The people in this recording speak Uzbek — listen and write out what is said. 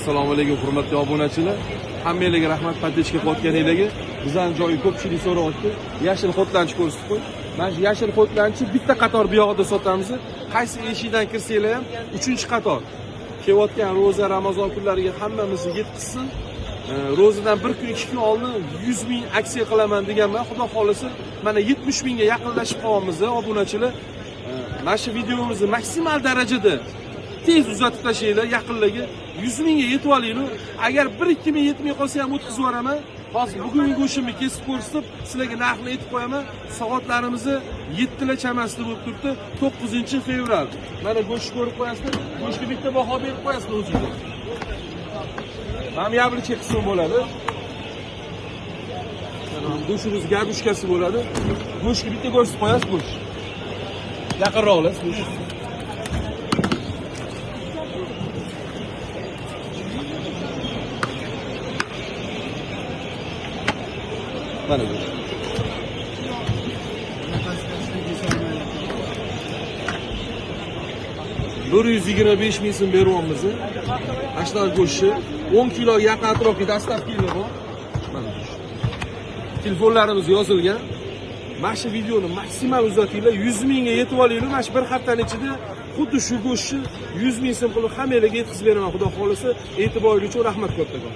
Assalomu alaykum hurmatli obunachilar. Hammanglarga rahmat patechka qotganinglarga. Bizning joyi ko'pchilik so'rayapti. Yashil xotlanchi ko'rsatib qo'y. Mana shu yashil xotlanchi bitta qator bu yoqda sotamiz. Qaysi eshikdan kirsanglar ham 3-qator. Kelayotgan ro'za Ramazon kunlariga hammamizni yetkazsin. Ro'zadan 1 kun 2 kun oldin 100 ming aksiya qilaman deganman. Xudo xolisa mana 70 mingga yaqinlashib qolyapmiz obunachilar. Mana shu videomizni maksimal darajada tez uzatib tashlanglar, yaqinlarga 100 mingga yetib olinglar. Agar 1-2 ming yetmay qolsa ham o'tkazib yuboraman. Hozir bugungi go'shtimni kesib ko'rsatib, sizlarga narxni aytib qo'yaman. Soatlarimizni 7 lar chamasida bo'lib turibdi. 9-fevral. Mana go'sht ko'rib qo'yasizlar. Go'shtga bitta baho berib qo'yasizlar o'zingizlar. Mana yablichi qismi bo'ladi. Go'shtimiz garbushkasi bo'ladi. Go'shtga bitta ko'rsatib qo'yasiz go'sht. Yaqinroq olasiz go'sht. Mana bu. $125 ming so'm beryapmiz. Ashlar go'shti 10 kilo yaqin atrofga dastavkalar bor. Mana bu. Telefonlarimiz yozilgan. Mana shu videoni maksimal uzatinglar, 100 mingga yetib olinglar. Mana shu bir haftaning ichida xuddi shu go'shtni 100 ming so'm qilib hammanglarga yetkazib beraman. Xudo xolisa, e'tiboringiz uchun rahmat kattakon.